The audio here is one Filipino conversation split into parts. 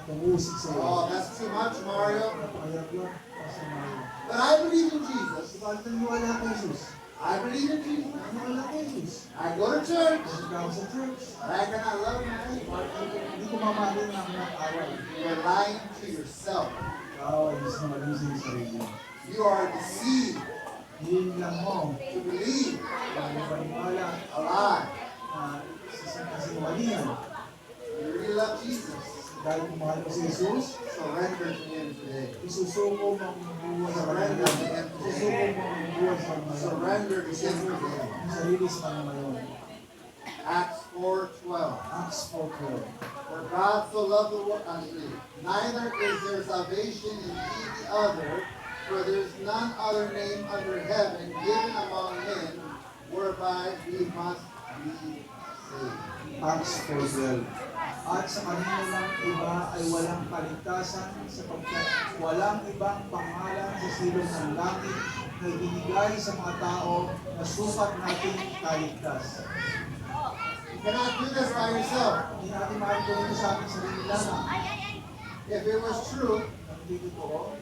Tumuusig sa iyo. Oh, that's too much, Mario. Napakahirap yun. Pastor Mario. But I believe in Jesus. Bakit naniwala kay Jesus? I believe in Jesus. Naniwala kay Jesus. I go to church. Kasi ako sa church. But I cannot love my neighbor. Hindi ko mamahalin ng mga away. You're lying to yourself. Away, is na malusin sa sarili. You are deceived Hindi lang mo. to believe Dahil paniwala a lie. na kasinungalingan. You really love Jesus. Dahil kung mahal mo si Jesus, Surrender to Him today. isusuko mo ang buhay sa kanila. Isusuko mo ang buhay sa kanila. Surrender to Him today. Ang sarili sa kanila ngayon. Acts 4:12. Acts 4:12. For God so loved the world, neither is there salvation in any other, for there is none other name under heaven given among men whereby we must be saved. Acts 4:12. At sa kanila lang iba ay walang kaligtasan sapagkat walang ibang pangalan sa silong ng langit na ibinigay sa mga tao na sukat natin kaligtas. You cannot do this by yourself. Hindi natin makikita ito sa ating sarili lamang. If it was true, Hindi totoo.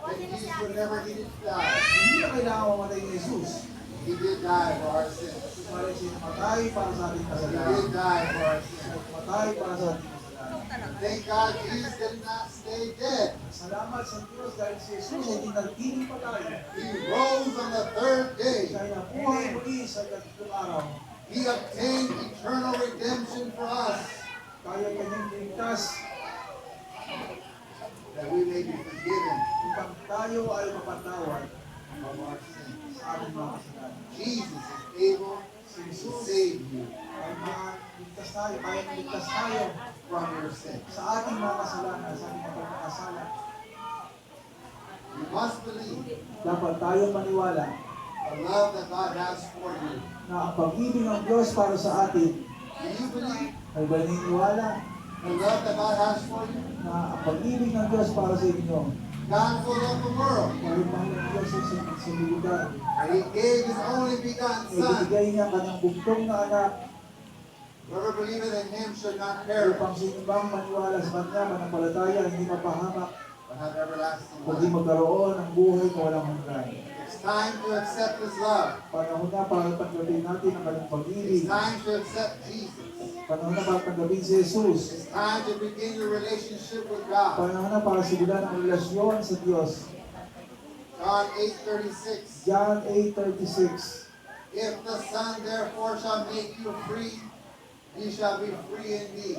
then Jesus would never need to die. Hindi na kailangan mamatay ni Jesus. He did die for our sins. Subalit siya namatay para sa ating He kasalanan. did die for our sins. Namatay para sa ating kasalanan. Thank God Jesus did not stay dead. Salamat sa Diyos dahil si Jesus ay dinalgiling pa tayo. He rose on the third day. Siya ay nabuhay muli sa ikatlong araw. He obtained eternal redemption for us, Kaya kanyang ligtas that we may be forgiven upang tayo ay mapatawad of our sins. sa ating mga kasalanan. Jesus is able Si to Jesus save you ay ligtas tayo, kaya ligtas tayo from your sins. sa ating mga kasalanan, sa ating mga pagkakasala. You must believe Dapat tayo maniwala the love that God has for you. na ang pag-ibig ng Diyos para sa atin Do you believe ay naniniwala the love that God has for you? na ang pag-ibig ng Diyos para sa inyo God so loved the world dahil mahal ng Diyos sa libutan. that He gave His only begotten Ay Son. binigay niya kanyang bugtong na anak Whoever believeth in Him should not perish, upang sinibang maniwala sa kanya, manampalataya, hindi mapahamak, but have everlasting kundi life. magkaroon ng buhay na walang hanggan. It's time to accept His love. Panahon na para tanggapin natin ang kanyang It's pag-ibig. time to accept Jesus. Panahon na para tanggapin si Jesus. It's time to begin your relationship with God. Panahon na para simulan ang relasyon sa Diyos. John 8:36. John 8:36. If the Son therefore shall make you free, ye shall be free indeed.